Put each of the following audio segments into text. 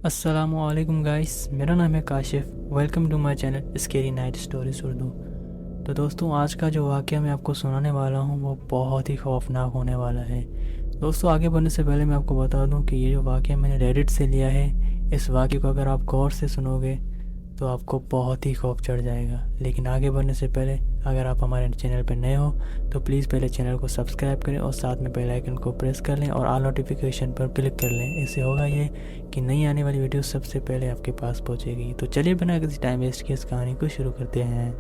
अस्सलामुअलैकुम गाइस, मेरा नाम है Kashif. Welcome to my channel scary night stories Urdu. तो दोस्तों, आज का जो वाक़या मैं आपको सुनाने वाला हूँ वो बहुत ही खौफनाक होने वाला है। दोस्तों, आगे बढ़ने से पहले मैं आपको बता दूँ कि ये जो वाक़या मैंने रेडिट से लिया है, इस वाक़े को अगर आप गौर से सुनोगे तो आपको बहुत ही खौफ चढ़ जाएगा। लेकिन आगे बढ़ने से पहले अगर आप हमारे चैनल पर नए हो तो प्लीज़ पहले चैनल को सब्सक्राइब करें और साथ में बेल आइकन को प्रेस कर लें और ऑल नोटिफिकेशन पर क्लिक कर लें। इससे होगा ये कि नई आने वाली वीडियो सबसे पहले आपके पास पहुंचेगी। तो चलिए बिना किसी टाइम वेस्ट के इस कहानी को शुरू करते हैं।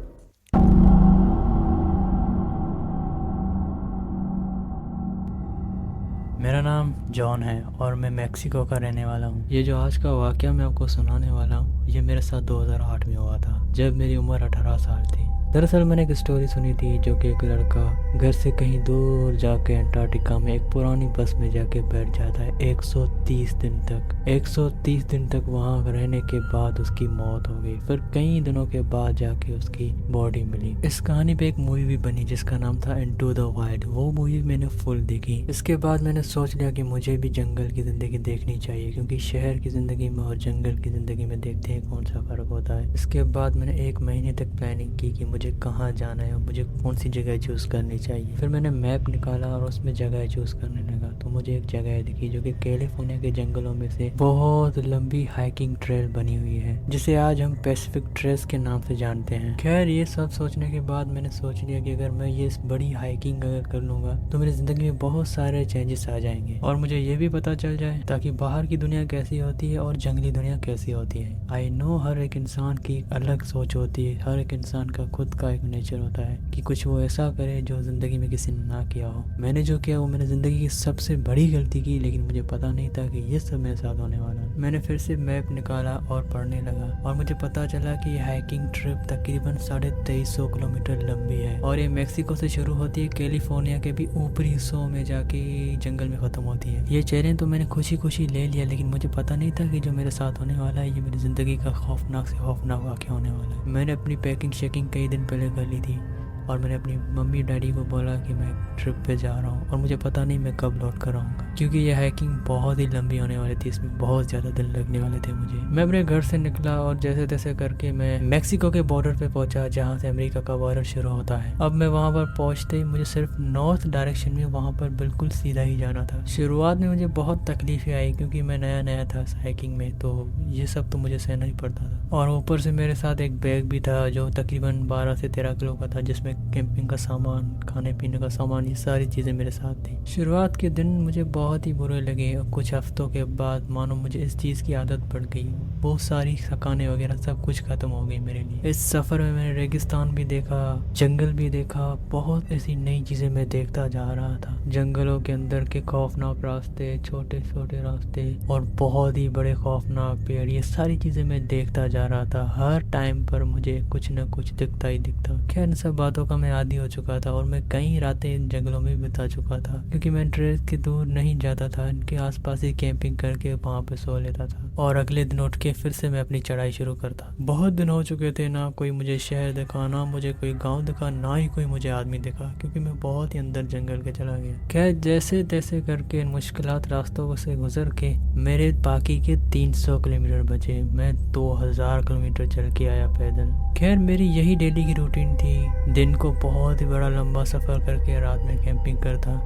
मेरा नाम जॉन है और मैं मैक्सिको का रहने वाला हूँ। ये जो आज का वाक़या मैं आपको सुनाने वाला हूँ, ये मेरे साथ 2008 में हुआ था, जब मेरी उम्र 18 साल थी। दरअसल मैंने एक स्टोरी सुनी थी जो कि एक लड़का घर से कहीं दूर जाके अंटार्कटिका में एक पुरानी बस में जाके बैठ जाता है 130 दिन तक। 130 दिन तक वहाँ रहने के बाद उसकी मौत हो गई। फिर कई दिनों के बाद जाके उसकी बॉडी मिली। इस कहानी पे एक मूवी भी बनी जिसका नाम था इनटू द वाइल्ड। वो मूवी मैंने फुल देखी। इसके बाद मैंने सोच लिया कि मुझे भी जंगल की ज़िंदगी देखनी चाहिए, क्योंकि शहर की ज़िंदगी में और जंगल की ज़िंदगी में देखते हैं कौन सा फ़र्क होता है। इसके बाद मैंने 1 महीने तक प्लानिंग की कि मुझे कहाँ जाना है और मुझे कौन सी जगह चूज़ करनी चाहिए। फिर मैंने मैप निकाला और उसमें जगह चूज़ करने लगा। तो मुझे एक जगह दिखी जो कि कैलिफोर्निया के जंगलों में से बहुत लंबी हाइकिंग ट्रेल बनी हुई है, जिसे आज हम पैसिफिक ट्रेल्स के नाम से जानते हैं। खैर, ये सब सोचने के बाद मैंने सोच लिया कि अगर मैं ये बड़ी हाइकिंग अगर कर लूँगा तो मेरी ज़िंदगी में बहुत सारे चेंजेस आ जाएंगे और मुझे ये भी पता चल जाए ताकि बाहर की दुनिया कैसी होती है और जंगली दुनिया कैसी होती है। आई नो हर एक इंसान की अलग सोच होती है, हर एक इंसान का खुद का एक नेचर होता है कि कुछ वो ऐसा करे जो ज़िंदगी में किसी ने ना किया हो। मैंने जो किया वो मैंने ज़िंदगी की सबसे बड़ी गलती की, लेकिन मुझे पता नहीं था कि ये सब मेरे साथ होने वाला है। मैंने फिर से मैप निकाला और पढ़ने लगा और मुझे पता चला कि ये हाइकिंग ट्रिप तकरीबन 2350 किलोमीटर लंबी है और ये मेक्सिको से शुरू होती है, कैलिफोर्निया के भी ऊपरी हिस्सों में जाके जंगल में ख़त्म होती है। ये चैलेंज तो मैंने खुशी खुशी ले लिया, लेकिन मुझे पता नहीं था कि जो मेरे साथ होने वाला है ये मेरी ज़िंदगी का खौफनाक से खौफनाक वाक़या होने वाला है। मैंने अपनी पैकिंग शेकिंग कई दिन पहले कर ली थी और मैंने अपनी मम्मी डैडी को बोला कि मैं ट्रिप पे जा रहा हूँ और मुझे पता नहीं मैं कब लौट कर आऊँगा, क्योंकि ये हाइकिंग बहुत ही लंबी होने वाली थी। इसमें बहुत ज़्यादा दिन लगने वाले थे मुझे। मैं अपने घर से निकला और जैसे तैसे करके मैं मैक्सिको के बॉर्डर पे पहुंचा, जहाँ से अमेरिका का बॉर्डर शुरू होता है। अब मैं वहाँ पर पहुँचते ही मुझे सिर्फ नॉर्थ डायरेक्शन में वहाँ पर बिल्कुल सीधा ही जाना था। शुरुआत में मुझे बहुत तकलीफें आई क्योंकि मैं नया नया था हाइकिंग में, तो ये सब तो मुझे सहना ही पड़ता था। और ऊपर से मेरे साथ एक बैग भी था जो तकरीबन 12 से 13 किलो का था, जिसमें कैंपिंग का सामान, खाने पीने का सामान, ये सारी चीज़ें मेरे साथ थी। शुरुआत के दिन मुझे बहुत ही बुरे लगे और कुछ हफ्तों के बाद मानो मुझे इस चीज़ की आदत पड़ गई। बहुत सारी थकाने वगैरह सब कुछ ख़त्म हो गई मेरे लिए। इस सफ़र में मैंने रेगिस्तान भी देखा, जंगल भी देखा, बहुत ऐसी नई चीज़ें मैं देखता जा रहा था। जंगलों के अंदर के खौफनाक रास्ते, छोटे छोटे रास्ते और बहुत ही बड़े खौफनाक पेड़, ये सारी चीज़ें मैं देखता जा रहा था। हर टाइम पर मुझे कुछ न कुछ दिखता ही दिखता। खैर, इन सब बातों का मैं आदी हो चुका था और मैं कई रातें इन जंगलों में बिता चुका था, क्योंकि मैं ट्रेल के दूर नहीं जाता था। इनके आसपास ही कैंपिंग करके वहाँ पे सो लेता था और अगले दिन उठ के फिर से मैं अपनी चढ़ाई शुरू करता। बहुत दिन हो चुके थे, ना कोई मुझे शहर दिखा, ना मुझे कोई गाँव दिखा, ना ही कोई मुझे आदमी दिखा, क्योंकि मैं बहुत ही अंदर जंगल के चला गया। खैर, जैसे तैसे करके इन मुश्किलात रास्तों से गुजर के मेरे बाकी के 300 किलोमीटर बचे। मैं 2000 किलोमीटर चल के आया पैदल। खैर, मेरी यही डेली की रूटीन थी। दिन को बहुत ही बड़ा लंबा सफ़र करके रात में कैंपिंग करता,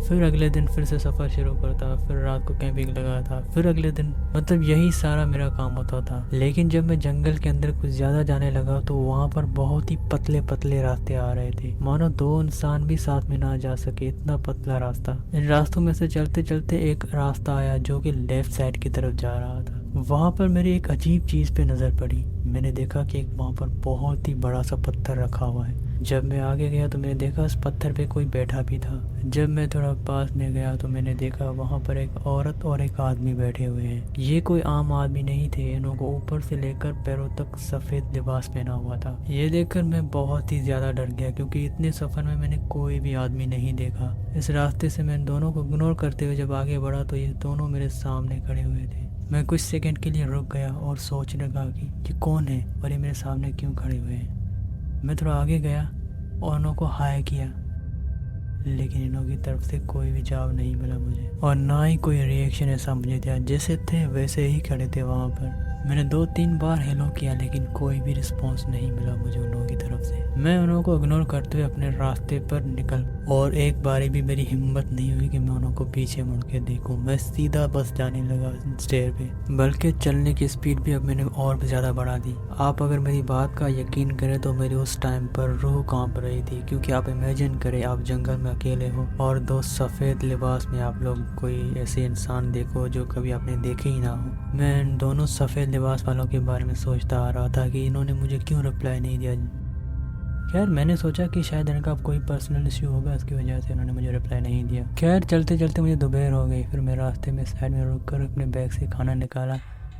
फिर अगले दिन फिर से सफ़र शुरू करता, फिर रात को कैंपिंग लगाता, फिर अगले दिन, मतलब यही सारा मेरा काम होता था। लेकिन जब मैं जंगल के अंदर कुछ ज़्यादा जाने लगा तो वहाँ पर बहुत ही पतले पतले रास्ते आ रहे थे, मानो 2 इंसान भी साथ में ना जा सके, इतना पतला रास्ता। इन रास्तों में से चलते चलते एक रास्ता आया जो कि लेफ़्ट साइड की तरफ जा रहा था। वहाँ पर मेरी एक अजीब चीज़ पे नज़र पड़ी। मैंने देखा कि एक वहाँ पर बहुत ही बड़ा सा पत्थर रखा हुआ है। जब मैं आगे गया तो मैंने देखा उस पत्थर पे कोई बैठा भी था। जब मैं थोड़ा पास में गया तो मैंने देखा वहाँ पर एक औरत और एक आदमी बैठे हुए हैं। ये कोई आम आदमी नहीं थे, इन्हों को ऊपर से लेकर पैरों तक सफ़ेद लिबास पहना हुआ था। ये देखकर मैं बहुत ही ज़्यादा डर गया, क्योंकि इतने सफ़र में मैंने कोई भी आदमी नहीं देखा। इस रास्ते से मैं दोनों को इग्नोर करते हुए जब आगे बढ़ा तो ये दोनों मेरे सामने खड़े हुए थे। मैं कुछ सेकंड के लिए रुक गया और सोचने लगा कि ये कौन है और ये मेरे सामने क्यों खड़े हुए हैं। मैं थोड़ा आगे गया और उन्हों को हाय किया, लेकिन इन्हों की तरफ से कोई भी जवाब नहीं मिला मुझे, और ना ही कोई रिएक्शन ऐसा मुझे दिया। जैसे थे वैसे ही खड़े थे वहाँ पर। मैंने 2-3 बार हेलो किया लेकिन कोई भी रिस्पॉन्स नहीं मिला मुझे उन लोगों की तरफ से। मैं उन लोगों को इग्नोर करते हुए अपने रास्ते पर निकल, और एक बारी भी मेरी हिम्मत नहीं हुई कि मैं उन लोगों को पीछे मुड़ के देखूं। मैं सीधा बस जाने लगा स्टेयर पे, बल्कि चलने की स्पीड भी अब मैंने और भी ज़्यादा बढ़ा दी। आप अगर मेरी बात का यकीन करें तो मेरी उस टाइम पर रूह कांप रही थी, क्योंकि आप इमेजिन करें आप जंगल में अकेले हो और 2 सफ़ेद लिबास में आप लोग कोई ऐसे इंसान देखो जो कभी आपने देखे ही ना हो। मैं इन दोनों सफ़ेद लिबास वालों के बारे में सोचता आ रहा था कि इन्होंने मुझे क्यों रिप्लाई नहीं दिया। खैर मैंने सोचा कि शायद इनका कोई पर्सनल इश्यू होगा, इसकी वजह से इन्होंने मुझे रिप्लाई नहीं दिया। खैर चलते चलते मुझे दोपहर हो गई। फिर मैं रास्ते में साइड में रुक कर अपने बैग से खाना निकाला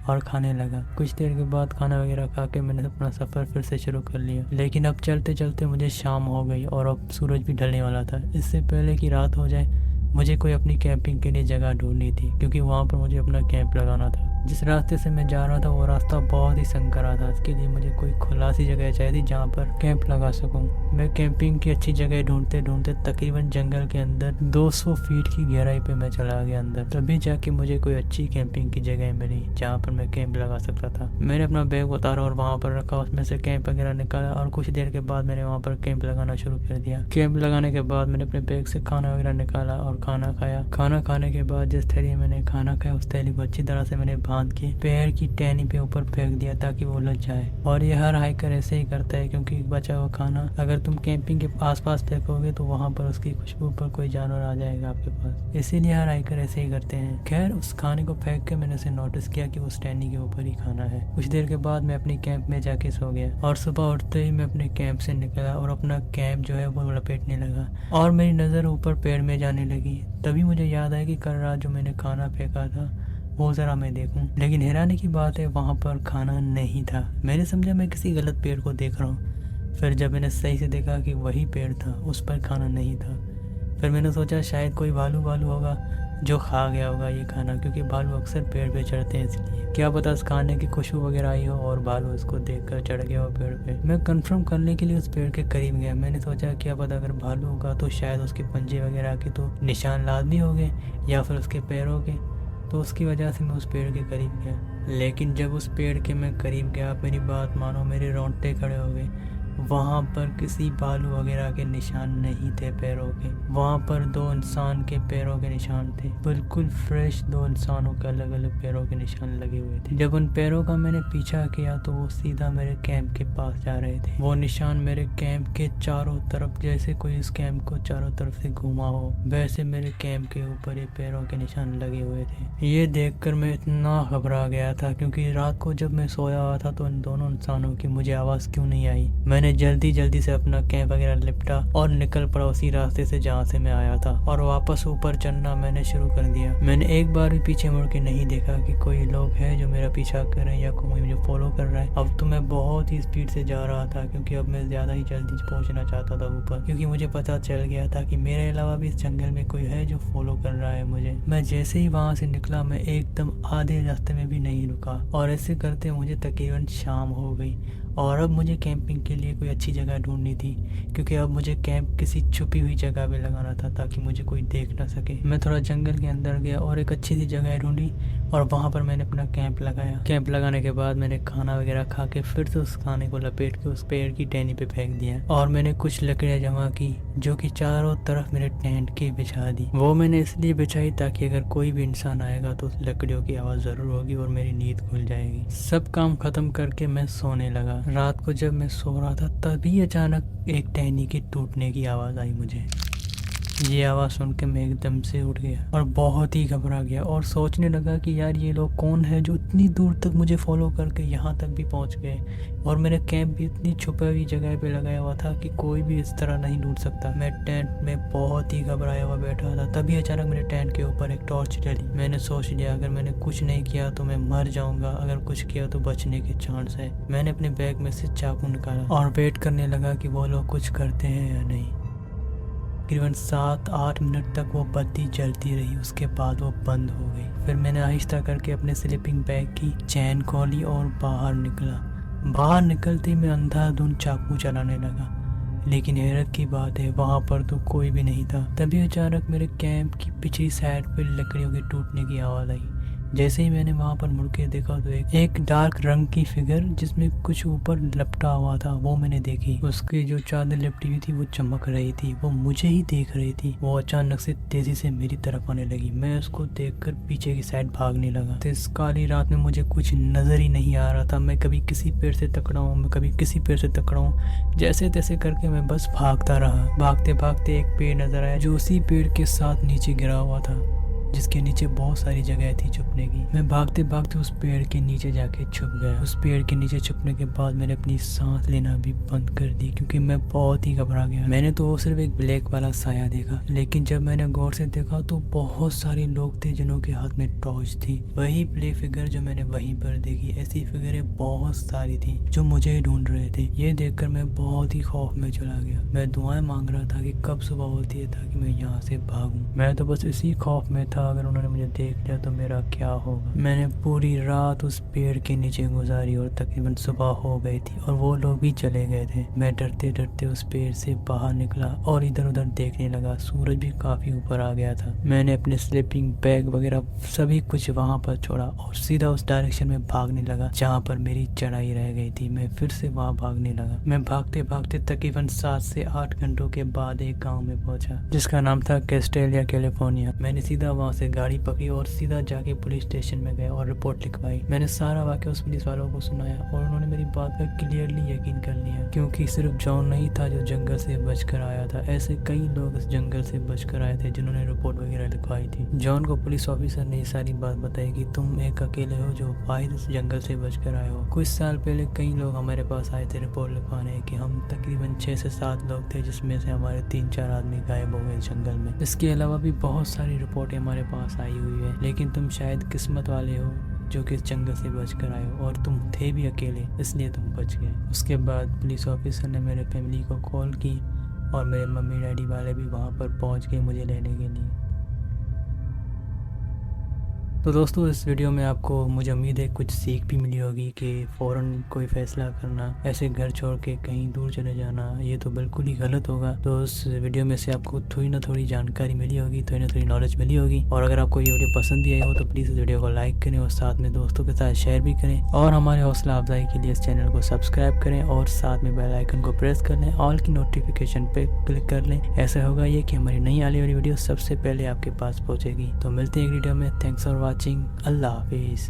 और खाने लगा। कुछ देर के बाद खाना वगैरह खा के मैंने अपना सफ़र फिर से शुरू कर लिया। लेकिन अब चलते चलते मुझे शाम हो गई और अब सूरज भी ढलने वाला था। इससे पहले कि रात हो जाए मुझे कोई अपनी कैंपिंग के लिए जगह ढूंढनी थी, क्योंकि वहाँ पर मुझे अपना कैंप लगाना था। जिस रास्ते से मैं जा रहा था वो रास्ता बहुत ही संकरा था। इसके लिए मुझे कोई खुला सी जगह चाहिए थी जहाँ पर कैंप लगा सकूँ। मैं कैंपिंग की अच्छी जगह ढूंढते ढूंढते तकरीबन जंगल के अंदर 200 फीट की गहराई पे मैं चला गया अंदर। तभी जाके मुझे कोई अच्छी कैंपिंग की जगह मिली जहाँ पर मैं कैंप लगा सकता था। मैंने अपना बैग उतारा और वहाँ पर रखा, उसमें से कैंप वगैरह निकाला और कुछ देर के बाद मैंने वहाँ पर कैंप लगाना शुरू कर दिया। कैंप लगाने के बाद मैंने अपने बैग से खाना वगैरह निकाला और खाना खाया। खाना खाने के बाद जिस थैली में मैंने खाना खाया उस थैली को अच्छी तरह से मैंने बांध के पेड़ की टहनी पे ऊपर फेंक दिया ताकि वो लग जाए। और ये हर हाइकर ऐसे ही करता है, क्योंकि बचा हुआ खाना अगर तुम कैंपिंग के आसपास फेंकोगे तो वहाँ पर उसकी खुशबू पर कोई जानवर आ जाएगा आपके पास, इसीलिए हर हाइकर ऐसे ही करते हैं। खैर उस खाने को फेंक के मैंने उसे नोटिस किया कि उस टहनी के ऊपर ही खाना है। कुछ देर के बाद मैं अपनी कैंप में जाके सो गया और सुबह उठते ही मैं अपने कैंप से निकला और अपना कैंप जो है वो लपेटने लगा और मेरी नज़र ऊपर पेड़ में जाने लगी। तभी मुझे याद आया कि कल रात जो मैंने खाना फेंका था वो ज़रा मैं देखूं। लेकिन हैरानी की बात है वहाँ पर खाना नहीं था। मैंने समझा मैं किसी गलत पेड़ को देख रहा हूँ। फिर जब मैंने सही से देखा कि वही पेड़ था, उस पर खाना नहीं था। फिर मैंने सोचा शायद कोई भालू होगा जो खा गया होगा ये खाना, क्योंकि भालू अक्सर पेड़ पे चढ़ते हैं, इसलिए क्या पता उस खाने की खुशबू वगैरह आई हो और भालू उसको देखकर चढ़ गया हो पेड़ पे। मैं कंफर्म करने के लिए उस पेड़ के करीब गया। मैंने सोचा क्या पता अगर भालू होगा तो शायद उसके पंजे वगैरह के तो निशान लाजमी हो गए या फिर उसके पैरों के, तो उसकी वजह से मैं उस पेड़ के करीब गया। लेकिन जब उस पेड़ के मैं करीब गया, मेरी बात मानो मेरे रोंगटे खड़े हो गए। वहाँ पर किसी भालू वगैरह के निशान नहीं थे पैरों के। वहाँ पर 2 इंसान के पैरों के निशान थे, बिल्कुल फ्रेश 2 इंसानों के अलग अलग पैरों के निशान लगे हुए थे। जब उन पैरों का मैंने पीछा किया तो वो सीधा मेरे कैंप के पास जा रहे थे। वो निशान मेरे कैंप के चारों तरफ, जैसे कोई इस कैंप को चारों तरफ से घुमा हो वैसे मेरे कैंप के ऊपर ये पैरों के निशान लगे हुए थे। ये देखकर मैं इतना घबरा गया था, क्योंकि रात को जब मैं सोया हुआ था तो इन दोनों इंसानों की मुझे आवाज़ क्यों नहीं आई। मैंने जल्दी से अपना कैंप वगैरह लिपटा और निकल पड़ा उसी रास्ते से जहाँ से मैं आया था, और वापस ऊपर चढ़ना मैंने शुरू कर दिया। मैंने एक बार भी पीछे मुड़ के नहीं देखा कि कोई लोग है जो मेरा पीछा कर रहे हैं या कोई मुझे फॉलो कर रहा है। अब तो मैं बहुत ही स्पीड से जा रहा था, क्योंकि अब मैं ज़्यादा ही जल्दी पहुँचना चाहता था ऊपर, क्योंकि मुझे पता चल गया था कि मेरे अलावा भी इस जंगल में कोई है जो फॉलो कर रहा है मुझे। मैं जैसे ही वहाँ से निकला मैं एकदम आधे रास्ते में भी नहीं रुका, और ऐसे करते मुझे तकरीबन शाम हो गई। और अब मुझे कैंपिंग के लिए कोई अच्छी जगह ढूंढनी थी, क्योंकि अब मुझे कैंप किसी छुपी हुई जगह पे लगाना था ताकि मुझे कोई देख ना सके। मैं थोड़ा जंगल के अंदर गया और एक अच्छी सी जगह ढूंढी और वहाँ पर मैंने अपना कैंप लगाया। कैंप लगाने के बाद मैंने खाना वगैरह खा के फिर से उस खाने को लपेट के उस पेड़ की टहनी पे फेंक दिया, और मैंने कुछ लकड़ियाँ जमा की जो कि चारों तरफ मेरे टेंट के बिछा दी। वो मैंने इसलिए बिछाई ताकि अगर कोई भी इंसान आएगा तो उस लकड़ियों की आवाज़ ज़रूर होगी और मेरी नींद खुल जाएगी। सब काम ख़त्म करके मैं सोने लगा। रात को जब मैं सो रहा था तभी अचानक एक टहनी के टूटने की आवाज़ आई मुझे। ये आवाज़ सुन के मैं एकदम से उठ गया और बहुत ही घबरा गया और सोचने लगा कि यार ये लोग कौन है जो इतनी दूर तक मुझे फॉलो करके यहाँ तक भी पहुँच गए, और मेरा कैंप भी इतनी छुपी हुई जगह पे लगाया हुआ था कि कोई भी इस तरह नहीं ढूंढ सकता। मैं टेंट में बहुत ही घबराया हुआ बैठा था। तभी अचानक मेरे टेंट के ऊपर एक टॉर्च जली। मैंने सोच लिया अगर मैंने कुछ नहीं किया तो मैं मर जाऊंगा, अगर कुछ किया तो बचने के चांस है। मैंने अपने बैग में से चाकू निकाला और वेट करने लगा कि वो लोग कुछ करते हैं या नहीं। तकरीबन 7-8 मिनट तक वो बत्ती जलती रही, उसके बाद वो बंद हो गई। फिर मैंने आहिस्ता करके अपने स्लीपिंग बैग की चैन खोली और बाहर निकला। बाहर निकलते ही मैं अंधाधुंध चाकू चलाने लगा। लेकिन हैरत की बात है वहाँ पर तो कोई भी नहीं था। तभी अचानक मेरे कैंप की पिछली साइड पर लकड़ियों के टूटने की आवाज़ आई। जैसे ही मैंने वहाँ पर मुड़ के देखा तो एक डार्क रंग की फिगर जिसमें कुछ ऊपर लपटा हुआ था वो मैंने देखी। उसकी जो चादर लिपटी हुई थी वो चमक रही थी, वो मुझे ही देख रही थी। वो अचानक से तेजी से मेरी तरफ आने लगी। मैं उसको देखकर पीछे की साइड भागने लगा। तो इस काली रात में मुझे कुछ नजर ही नहीं आ रहा था। मैं कभी किसी पेड़ से टकराऊं, मैं कभी किसी पेड़ से टकराऊं, जैसे तैसे करके मैं बस भागता रहा। भागते भागते एक पेड़ नजर आया जो उसी पेड़ के साथ नीचे गिरा हुआ था, जिसके नीचे बहुत सारी जगह थी छुपने की। मैं भागते भागते उस पेड़ के नीचे जाके छुप गया। उस पेड़ के नीचे छुपने के बाद मैंने अपनी सांस लेना भी बंद कर दी क्योंकि मैं बहुत ही घबरा गया। मैंने तो सिर्फ एक ब्लैक वाला साया देखा, लेकिन जब मैंने गौर से देखा तो बहुत सारे लोग थे जिन्हों के हाथ में टॉर्च थी। वही ब्लैक फिगर जो मैंने वहीं पर देखी। ऐसी फिगरें बहुत सारी थी जो मुझे ही ढूंढ रहे थे। ये देखकर मैं बहुत ही खौफ में चला गया। मैं दुआएं मांग रहा था कि कब सुबह होती है ताकि मैं यहाँ से भागूं। मैं तो बस इसी खौफ में था अगर उन्होंने मुझे देख लिया तो मेरा क्या होगा। मैंने पूरी रात उस पेड़ के नीचे गुजारी और तकरीबन सुबह हो गई थी और वो लोग भी चले गए थे। मैं डरते डरते उस पेड़ से बाहर निकला और इधर उधर देखने लगा। सूरज भी काफी ऊपर आ गया था। मैंने अपने स्लीपिंग बैग वगैरह सभी कुछ वहां पर छोड़ा और सीधा उस डायरेक्शन में भागने लगा जहाँ पर मेरी चढ़ाई रह गई थी। मैं फिर से वहाँ भागने लगा। मैं भागते भागते तकरीबन 7 से 8 घंटों के बाद एक गाँव में पहुंचा जिसका नाम था कैस्टेलिया कैलिफोर्निया। मैंने सीधा वहाँ से गाड़ी पकड़ी और सीधा जाके पुलिस स्टेशन में गया और रिपोर्ट लिखवाई। मैंने सारा वाकया उस पुलिस वालों को सुनाया और उन्होंने मेरी बात पर क्लियरली यकीन कर लिया क्योंकि सिर्फ जॉन नहीं था जो जंगल से बचकर आया था। ऐसे कई लोग इस जंगल से बचकर आए थे जिन्होंने रिपोर्ट वगैरह लिखवाई थी। जॉन को पुलिस ऑफिसर ने ये सारी बात बताई कि तुम एक अकेले हो जो वाहिद इस जंगल से बचकर आए हो। कुछ साल पहले कई लोग हमारे पास आए थे रिपोर्ट लिखवाने कि हम तकरीबन 6 से 7 लोग थे जिसमें से हमारे 3-4 आदमी गायब हो गए जंगल में। इसके अलावा भी बहुत सारी रिपोर्टें हमारे पास आई हुई है, लेकिन तुम शायद किस्मत वाले हो जो कि इस जंगल से बचकर आए हो और तुम थे भी अकेले इसलिए तुम बच गए। उसके बाद पुलिस ऑफिसर ने मेरे फैमिली को कॉल की और मेरे मम्मी डैडी वाले भी वहाँ पर पहुँच गए मुझे लेने के लिए। तो दोस्तों इस वीडियो में आपको मुझे उम्मीद है कुछ सीख भी मिली होगी कि फ़ौरन कोई फ़ैसला करना, ऐसे घर छोड़ के कहीं दूर चले जाना ये तो बिल्कुल ही गलत होगा। तो इस वीडियो में से आपको थोड़ी ना थोड़ी जानकारी मिली होगी, थोड़ी ना थोड़ी नॉलेज मिली होगी। और अगर आपको ये वीडियो पसंद भी आई हो तो प्लीज़ इस वीडियो को लाइक करें और साथ में दोस्तों के साथ शेयर भी करें और हमारे हौसला अफजाई के लिए इस चैनल को सब्सक्राइब करें और साथ में बेल आइकन को प्रेस कर लें, ऑल की नोटिफिकेशन पे क्लिक कर लें। ऐसा होगा ये कि हमारी नई आने वाली वीडियो सबसे पहले आपके पास पहुँचेगी। तो मिलते हैं एक वीडियो में। Thanks for watching. अल्लाह हाफिज़।